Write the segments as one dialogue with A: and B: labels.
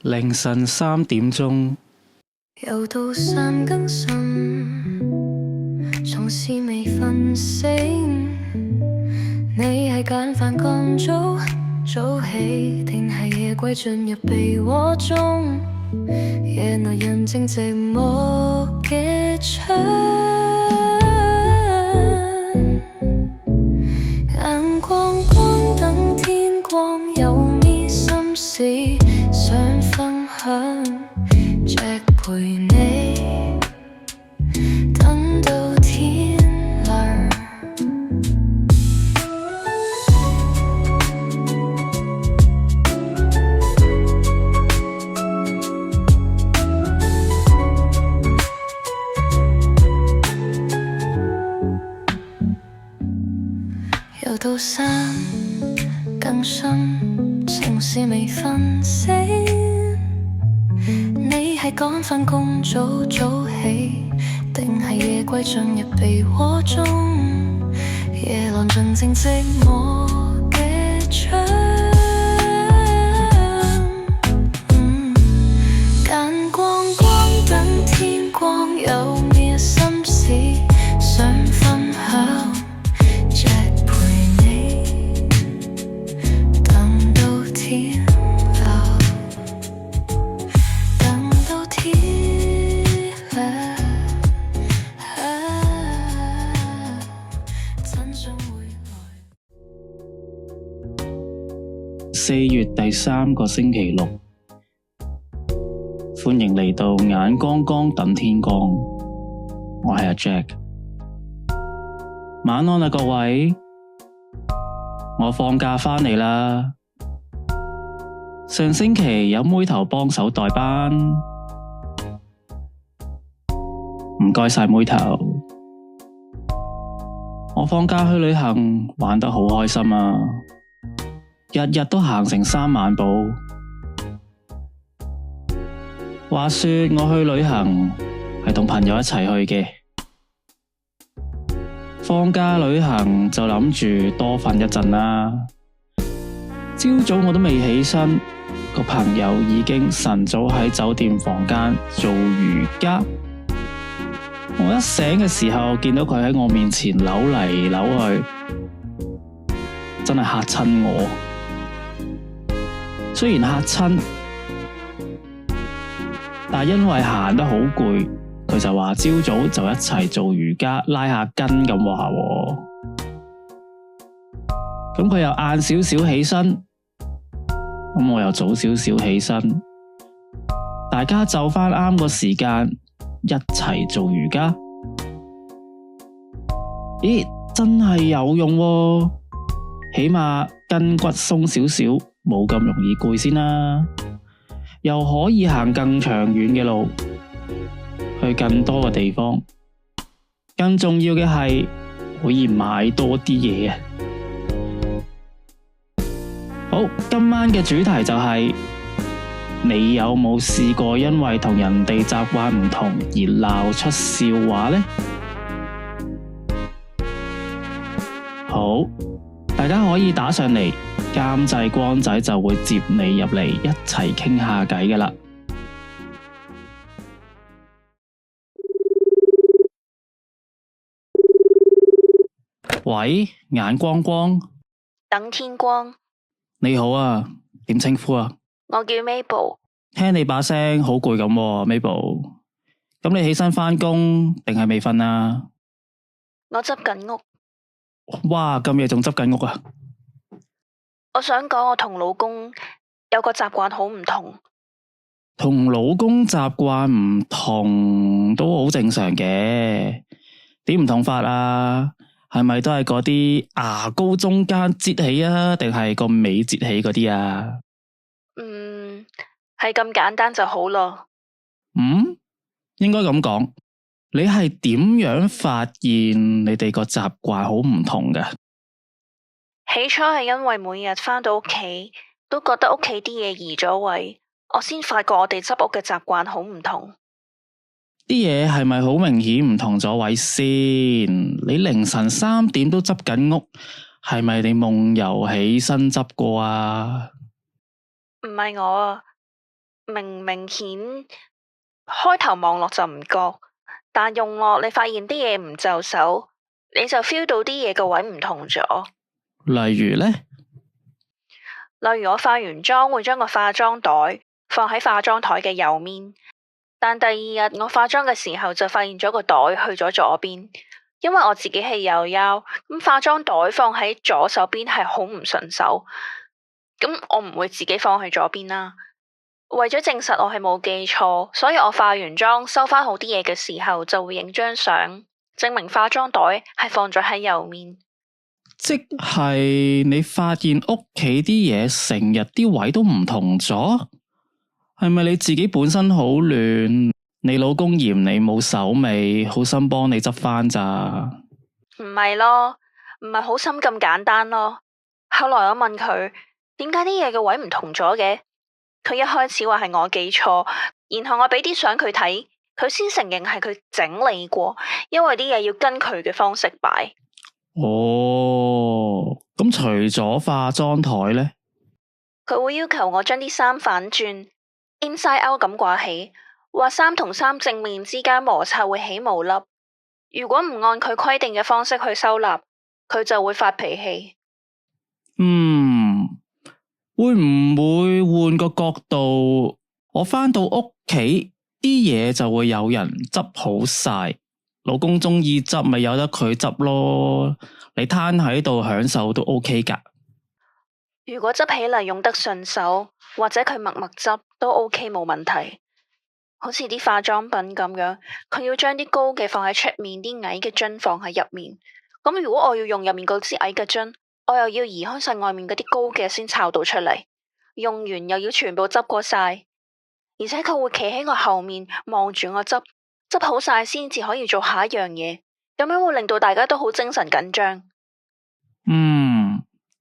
A: 凌晨3點鐘，
B: 又到3更深，仲是未瞓醒。你係揀飯咁早起，定係夜歸進入被窩中？夜內人靜寂寞嘅窗，眼光光等天光，有咩心事想分享？Jack 陪你等到天亮。又到3更深，情是未瞓醒。你係趕返工早起，定係夜歸進入被窩中？夜闌盡靜寂寞嘅窗，眼光光等天光，有咩心事想分享？Jack 陪你等到天亮，等到天亮，真相會來。
A: 4月第3個星期六，歡迎嚟到眼光光等天光，我係阿 Jack。晚安啦各位，我放假返嚟啦。上星期有妹頭幫手代班，唔該晒妹頭。我放假去旅行，玩得好開心啊，日日都行成3萬步。話說我去旅行係同朋友一齊去嘅，放假旅行就諗住多瞓一陣啦。朝早我都未起身，個朋友已經晨早喺酒店房間做瑜伽。我一醒嘅時候見到佢喺我面前扭嚟扭去，真係嚇親我。雖然嚇親，但因為行得好攰，佢就話朝早就一齊做瑜伽拉下筋咁話。咁佢又晏少少起身，咁我又早少少起身，大家就返啱個時間一齊做瑜伽。咦，真係有用喎，起碼筋骨鬆少少，冇咁容易攰先啦。又可以行更長遠嘅路，去更多嘅地方。更重要嘅係可以買多啲嘢啊！好，今晚嘅主題就係你有冇試過因為同人哋習慣唔同而鬧出笑話呢？好，大家可以打上嚟，監製光仔就會接你入嚟一齊傾下偈㗎喇。喂，眼光光，
B: 等天光，
A: 你好啊，點稱呼啊？
B: 我叫 Mabel。
A: 聽你把聲好攰咁，Mabel。咁你起身返工定係未瞓啊？
B: 我執緊屋。
A: 哇，咁夜仲執緊屋啊？
B: 我想講，我同老公有個習慣好唔同。
A: 同老公習慣唔同都好正常嘅，點唔同法啊？係咪都係嗰啲牙膏中間擠起啊，定係個尾擠起嗰啲啊？
B: 係咁簡單就好咯。
A: 應該咁講，你係點樣發現你哋個習慣好唔同㗎？
B: 起初係因為每日返到屋企都覺得屋企啲嘢移咗位，我先發覺我哋執屋嘅習慣好唔同。
A: 啲嘢係咪好明顯唔同咗位先？你凌晨3點都執緊屋，係咪你夢遊起身執過啊？
B: 唔係我啊，
C: 明顯開頭望落就唔覺，但用落你發現啲嘢唔就手，你就 feel 到啲嘢個位唔同咗。
A: 例如呢？
C: 例如我化完妝會將個化妝袋放喺化妝台嘅右面，但第二日我化妝嘅時候就發現咗個袋去咗左邊，因為我自己係右腰，咁化妝袋放喺左手邊係好唔順手，咁我唔會自己放喺左邊啦。為咗證實我係冇記錯，所以我化完妝收翻好啲嘢嘅時候就會影張相，證明化妝袋係放咗喺右面。
A: 即係你發現屋企啲嘢成日啲位都唔同咗，係咪你自己本身好亂？你老公嫌你冇手尾，好心幫你執翻咋？
C: 唔係咯，唔係好心咁簡單咯。後來我問佢點解啲嘢嘅位唔同咗嘅，佢一開始話係我記錯，然後我俾啲相佢睇，佢先承認係佢整理過，因為啲嘢要跟佢嘅方式擺。
A: 哦，咁除咗化妝台呢？
C: 佢會要求我將啲衫反轉 inside out 咁掛起，話衫同衫正面之間摩擦會起毛粒，如果唔按佢規定嘅方式去收納，佢就會發脾氣。
A: 會唔會換個角度？我返到屋企啲嘢就會有人執好晒，老公鍾意執咪由得佢執咯，你攤喺度享受都 OK 㗎。
C: 如果執起嚟用得順手，或者佢默默執都 OK 冇問題。好似啲化妝品咁樣，佢要將啲高嘅放喺出面，啲矮嘅樽放喺入面。咁如果我要用入面嗰支矮嘅樽，我又要移開晒外面嗰啲高嘅先摷到出嚟，用完又要全部執過晒，而且佢會企喺我後面望住我執好晒先至可以做下一樣嘢，咁樣會令到大家都好精神緊張。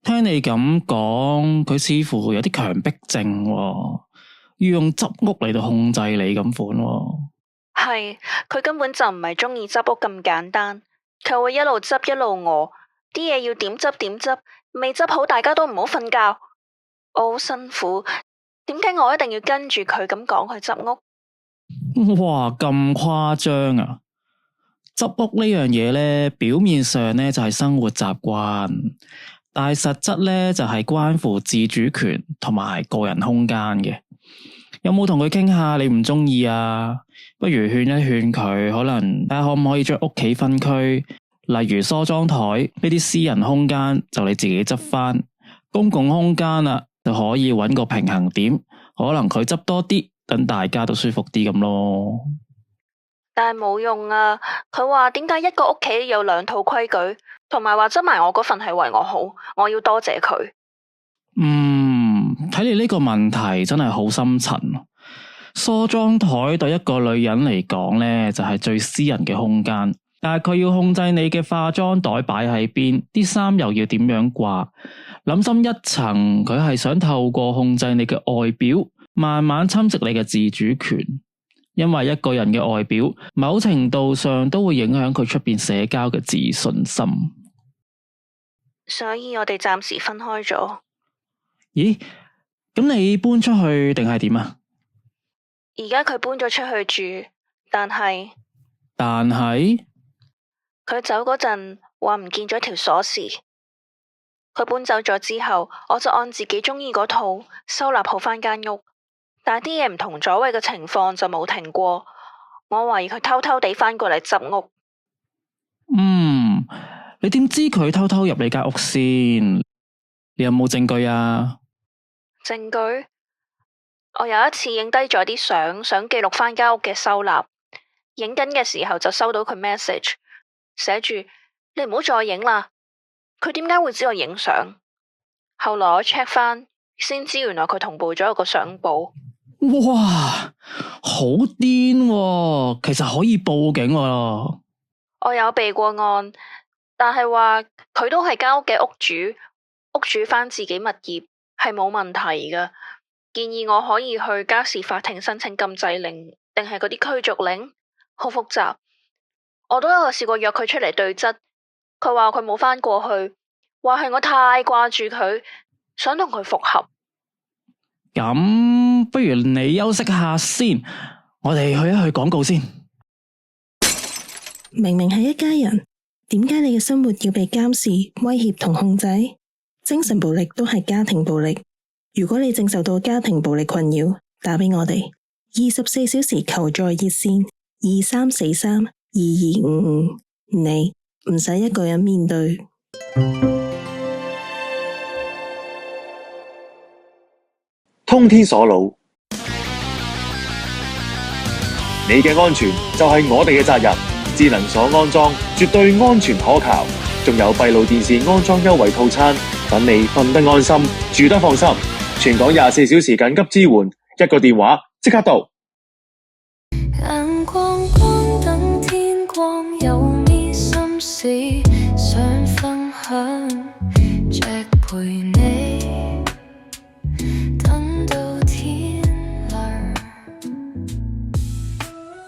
A: 聽你咁講，佢似乎有啲強迫症喎，要用執屋嚟到控制你咁款喎。
C: 係，佢根本就唔係鍾意執屋咁簡單，佢會一路執一路餓，啲嘢要點執點執，未執好大家都唔好瞓覺。我好辛苦，點解我一定要跟住佢咁講去執屋？
A: 哇，咁誇張啊！執屋呢樣嘢呢，表面上呢就係生活習慣，但係實質呢就係關乎自主權同埋個人空間嘅。有冇同佢傾下你唔鍾意啊？不如勸一勸佢，可能睇下可唔可以將屋企分區，例如梳妝台呢啲私人空間就你自己執返，公共空間啊就可以揾個平衡點，可能佢執多啲，等大家都舒服啲咁咯。
C: 但係冇用啊！佢話點解一個屋企有兩套規矩，同埋話執埋我嗰份係為我好，我要多謝佢。
A: 睇嚟呢個問題真係好深層。梳妝台對一個女人嚟講呢，就係最私人嘅空間，但係佢要控制你嘅化妝袋擺喺邊，啲衫又要點樣掛。諗深一層，佢係想透過控制你嘅外表，慢慢侵蝕你嘅自主權。因為一個人嘅外表，某程度上都會影響佢出邊社交嘅自信心。
C: 所以我哋暫時分開咗。
A: 咦？咁你搬出去定係點啊？
C: 而家佢搬咗出去住，但係佢走嗰陣話唔見咗條鎖匙。佢搬走咗之後，我就按自己鍾意嗰套收納好返間屋。但係啲嘢唔同咗位嘅情況就冇停過，我懷疑佢偷偷地返過嚟執屋。
A: 你點知佢偷偷入你間屋先？你有冇證據啊？
C: 證據？我有一次影低咗啲相，想記錄返間屋嘅收納。影緊嘅時候就收到佢 message， 寫住你唔好再影啦。佢點解會知我影相？後來我 check 返，先知原來佢同步咗一個相簿。
A: 哇，好癲喎！其實可以報警喎。
C: 我有備過案，但係話佢都係間屋嘅屋主，屋主返自己物業係冇問題㗎。建議我可以去家事法庭申請禁制令，定係嗰啲驅逐令，好複雜。我都有試過約佢出嚟對質，佢話佢冇返過去，話係我太掛住佢，想同佢復合。
A: 咁不如你休息下先，我哋去一去廣告先。
D: 明明係一家人，點解你嘅生活要被監視、威脅同控制？精神暴力都係家庭暴力。如果你正受到家庭暴力困擾，打俾我哋24小時求助熱線23432255，你唔使一個人面對。
E: 通天鎖腦，你嘅安全就係我哋嘅責任。智能鎖安裝絕對安全可靠，仲有閉路電視安裝優惠套餐，等你瞓得安心，住得放心。全港24小時緊急支援，一個電話即刻到。
B: 眼光光等天光，有咩心事想分享，只陪你等到天亮。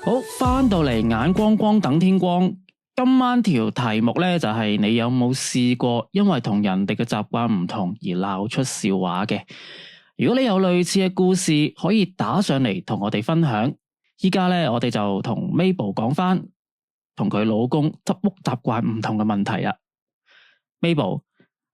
A: 好，返到嚟眼光光等天光。今晚條題目呢，就係你有冇試過因為同人哋嘅習慣唔同而鬧出笑話嘅？如果你有類似嘅故事，可以打上嚟同我哋分享。依家呢，我哋就同 Mabel 講返同佢老公執屋習慣唔同嘅問題啊。Mabel，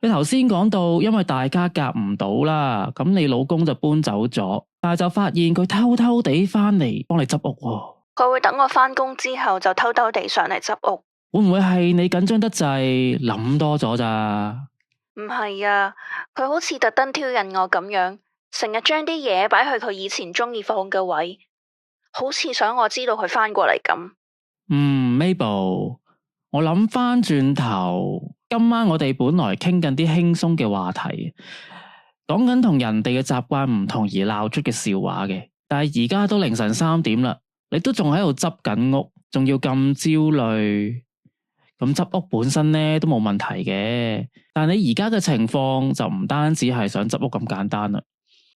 A: 你頭先講到因為大家夾唔到啦，咁你老公就搬走咗，但係就發現佢偷偷地返嚟幫你執屋喎。
C: 佢會等我返工之後就偷偷地上嚟執屋。
A: 會唔會係你緊張得滯，諗多咗咋？
C: 唔係啊，佢好似特登挑釁我咁樣，成日將啲嘢擺去佢以前鍾意放嘅位，好似想我知道佢返過嚟咁。
A: Mabel， 我諗返轉頭，今晚我哋本來傾緊啲輕鬆嘅話題，講緊同人哋嘅習慣唔同而鬧出嘅笑話嘅，但係而家都凌晨3點啦。你都仲喺度執緊屋，仲要咁焦慮，咁執屋本身呢都冇問題嘅，但你而家嘅情況就唔單止係想執屋咁簡單啦。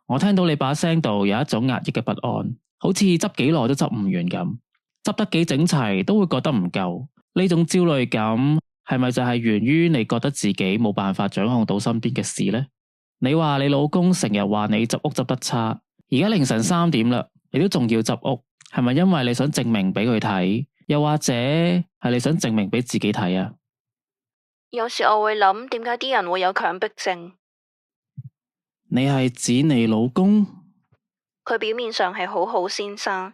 A: 我聽到你把聲度有一種壓抑嘅不安，好似執幾耐都執唔完咁，執得幾整齊都會覺得唔夠。呢種焦慮感係咪就係源於你覺得自己冇辦法掌控到身邊嘅事呢？你話你老公成日話你執屋執得差，而家凌晨3點啦，你都仲要執屋。係咪因為你想證明俾佢睇，又或者係你想證明俾自己睇啊？
C: 有時我會諗，點解啲人會有強迫症？
A: 你係指你老公？
C: 佢表面上係好好先生，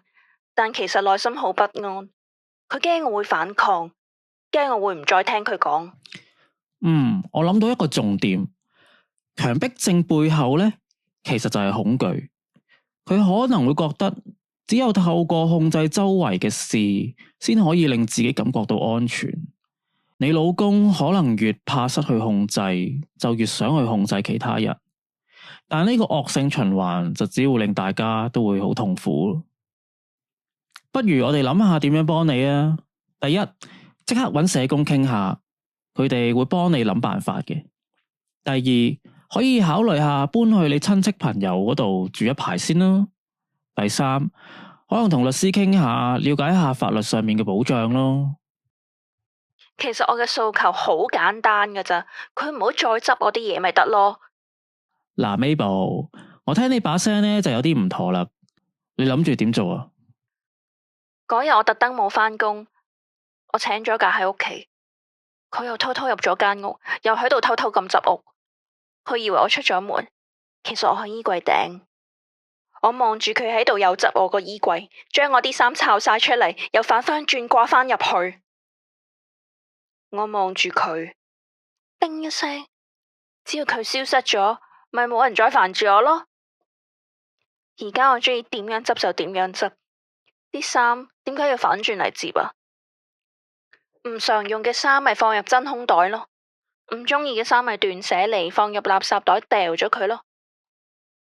C: 但其實內心好不安。佢驚我會反抗，驚我會唔再聽佢講。
A: 我諗到一個重點，強迫症背後呢，其實就係恐懼。佢可能會覺得，只有透過控制周圍嘅事，先可以令自己感覺到安全。你老公可能越怕失去控制，就越想去控制其他人。但呢個惡性循環就只會令大家都會好痛苦。不如我哋諗下點樣幫你啊？第一，即刻揾社工傾下，佢哋會幫你諗辦法嘅。第二，可以考慮下搬去你親戚朋友嗰度住一排先啦。第三，可能同律師傾下，了解下法律上面嘅保障咯。
C: 其實我嘅訴求好簡單㗎咋，佢唔好再執我啲嘢咪得咯。
A: 嗱，Mabel，我聽你把聲呢就有啲唔妥啦，你諗住點做啊？
C: 嗰日我特登冇返工，我請咗假喺屋企，佢又偷偷入咗間屋，又喺度偷偷咁執屋。佢以為我出咗門，其實我喺衣櫃頂。我望住佢喺度又執我個衣櫃，將我啲衫摷晒出嚟，又反翻轉掛翻入去。我望住佢，叮一聲，只要佢消失咗，咪冇人再煩住我咯。而家我中意點樣執就點樣執，啲衫點解要反轉嚟摺啊？唔常用嘅衫咪放入真空袋咯，唔中意嘅衫咪斷捨離放入垃圾袋掉咗佢咯。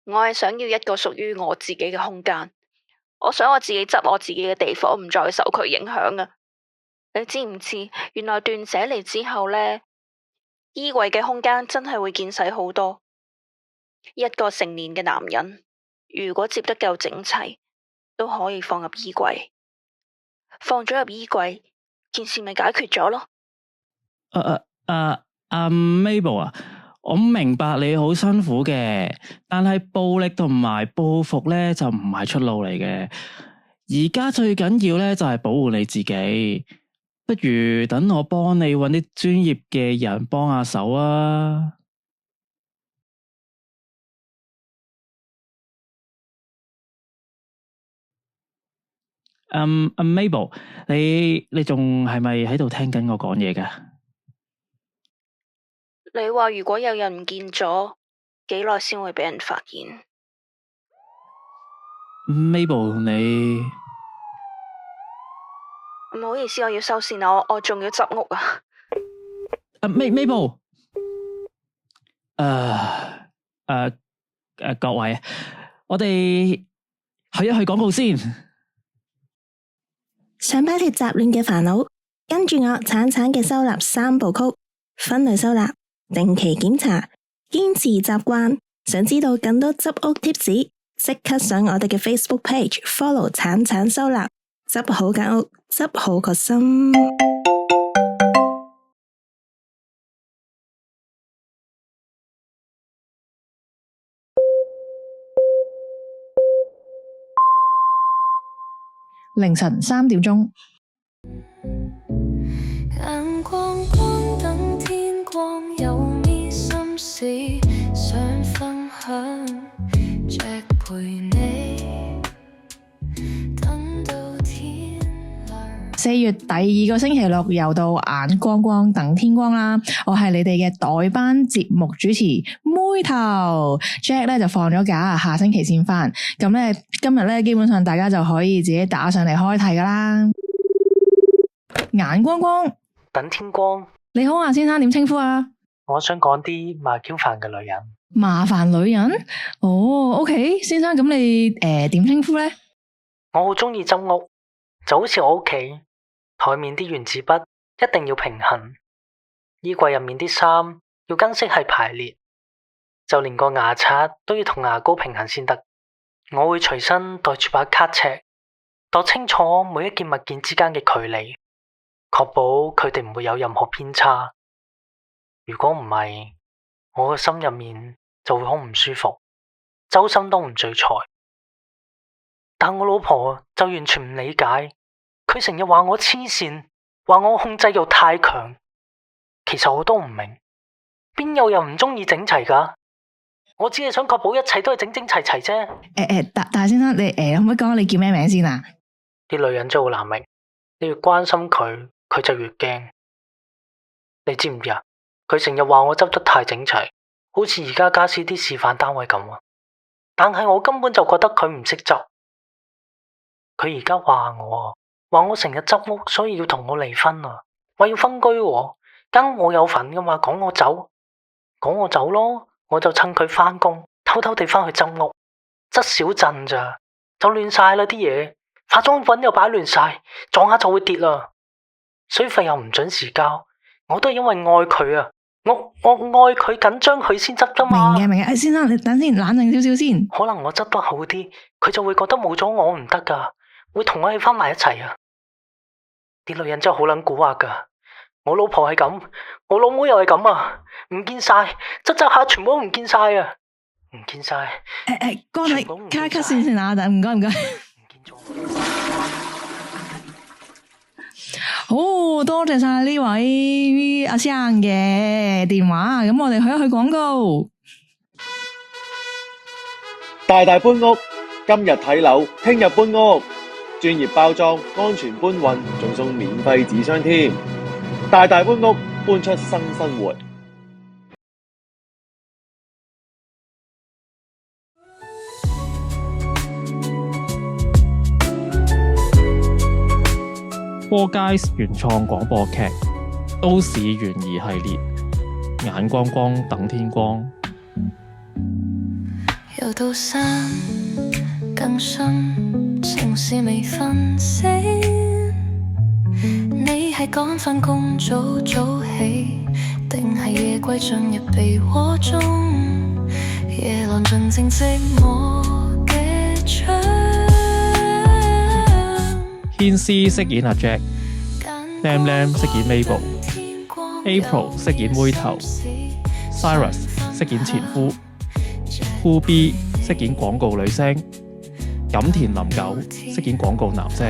C: 我係想要一個屬於我自己嘅空間，我想我自己執我自己嘅地方，唔再受佢影響啊！你知唔知？原來斷捨離之後呢，衣櫃嘅空間真係會見細好多。一個成年嘅男人，如果摺得夠整齊，都可以放入衣櫃。放咗入衣櫃，件事咪解決咗咯。
A: Mabel 啊，我明白你好辛苦嘅，但係暴力同埋報復咧就唔係出路嚟嘅。而家最緊要咧就係保護你自己。不如等我幫你搵啲專業嘅人幫下手啊。Mabel， 你仲係咪喺度聽緊我講嘢㗎？
C: 你話如果有人唔見咗，幾耐先會俾人發現
A: ？Mabel， 你
C: 唔好意思，我要收線啦，我仲要執屋啊。
A: Mabel， 各位，我哋去一去廣告先。
D: 想擺脫雜亂嘅煩惱，跟住我橙橙嘅收納3部曲：分類收納、定期檢查、堅持習慣。想知道更多執屋貼士，即刻上我哋嘅 Facebook page follow 橙橙收納，執好間屋，執好個心。
F: 凌晨3點鐘。
B: 眼光光等天光，有咩心事想分享，只陪你等到天亮。
F: 4月第2個星期六又到眼光光等天光啦，我係你哋嘅代班節目主持妹頭 Jack 咧就放咗假，下星期先返。咁咧今日咧基本上大家就可以自己打上嚟開題噶啦。眼光光
G: 等天光，
F: 你好啊，先生，點稱呼啊？
G: 我想講啲麻煩嘅女人。
F: 麻煩女人？哦 OK， 先生，咁你點稱呼咧？
G: 我好中意執屋，就好似我屋企台面啲原子筆一定要平衡，衣櫃入面啲衫要跟色系排列，就連個牙刷都要同牙膏平衡先得。我會隨身帶住把卡尺，度清楚每一件物件之間嘅距離，確保佢哋唔會有任何偏差。如果唔係，我個心入面就會好唔舒服，周身都唔聚財。但我老婆就完全唔理解，佢成日話我黐線，話我控制欲太強。其實我都唔明，邊有人唔中意整齊噶？我只係想確保一切都係整整齊齊啫。
F: 大先生，你可唔可以講你叫咩名先啊？
G: 啲女人真係好難明，你越關心佢，佢就越驚。你知唔知啊？佢成日話我執得太整齊，好似而家家私啲示範單位咁啊。但係我根本就覺得佢唔識執。佢而家話我成日執屋，所以要同我離婚啊！話要分居喎，梗我有份噶嘛，趕我走咯，我就趁佢返工，偷偷地返去執屋，執小鎮咋，就亂晒啦啲嘢，化妝品又擺亂晒，撞下就會跌啦，水費又唔準時交，我都係因為愛佢啊，我愛佢緊張佢先執噶嘛。
F: 明嘅，先生你等先，冷靜少少先。
G: 可能我執得好啲，佢就會覺得冇咗我唔得噶，會同我哋返埋一齊啊！啲女人真係好撚蠱惑噶，我老婆係咁，我老母又係咁啊，唔見晒，執下全部都唔見晒啊，唔見晒。
F: 哥你卡先啊，唔該。唔見咗。好多謝晒呢位阿生嘅電話，咁我哋去一去廣告。
E: 大大搬屋，今日睇樓，聽日搬屋，專業包裝，安全搬運，仲送免費紙箱添。大大搬屋，搬出新生活。
A: Four Guys 原創廣播劇《都市懸疑系列》，眼光光等天光。
B: 又到山更深，城市未瞓醒，你係趕返工早起，定係夜歸進入被窩中，夜闌靜靜寂寞嘅窗。
A: 軒師飾演阿 Jack，Lam 飾演 Mabel，April 飾演妹頭，Cyrus 飾演前夫，酷 B 飾演廣告女星，錦田林九飾演廣告男星。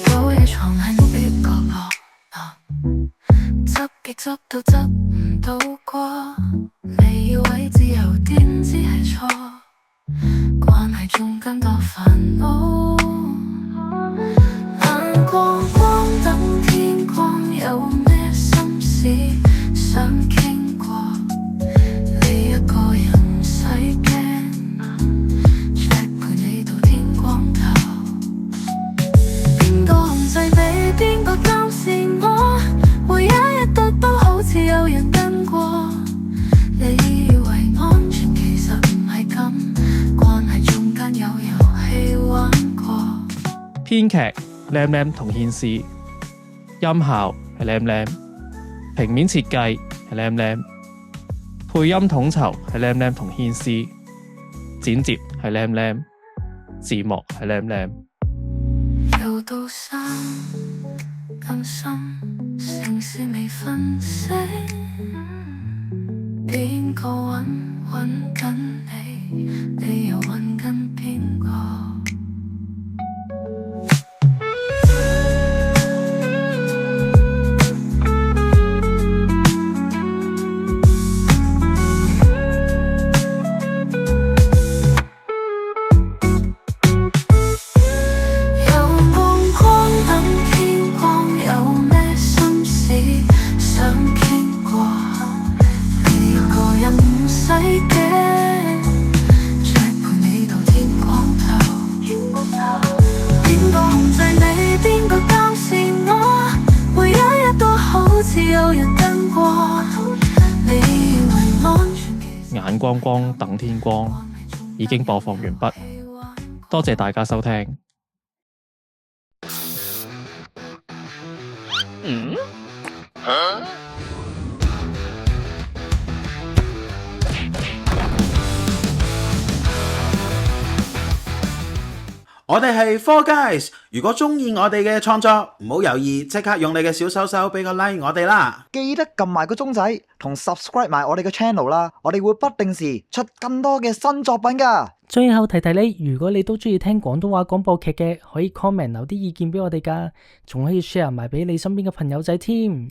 B: 有嘢藏喺屋企角落，執極執到執唔到過，你以為自由點知係錯，關係中更多煩惱。眼光光等天光，有咩心事想傾過，你一個人唔使驚，Jack 陪你到天光頭。邊個控制你，邊個監視我，每一日都好似有人跟過，你以為安全其實唔係咁，關係中間有遊戲玩過。
A: 編劇Lam Lam 同憲師，音效係 Lam Lam， 平面設計係 Lam Lam， 配音統籌係 Lam Lam 同憲師，剪接係 Lam Lam， 字幕係 Lam Lam。
B: 又到三更深，城市未瞓醒，邊個搵緊你，你又搵緊邊個？
A: 眼光光等天光已經播放完畢，多謝大家收聽。
H: 我哋係 Four Guys， 如果中意我哋嘅創作，唔好猶豫，即刻用你嘅小手手俾個 like 我哋啦！
I: 記得撳埋個鐘仔同 subscribe 埋我哋嘅 channel 啦，我哋會不定時出更多嘅新作品噶。
G: 最後提提你，如果你都中意聽廣東話廣播劇嘅，可以 comment 留啲意見俾我哋噶，仲可以 share 埋俾你身邊嘅朋友仔添。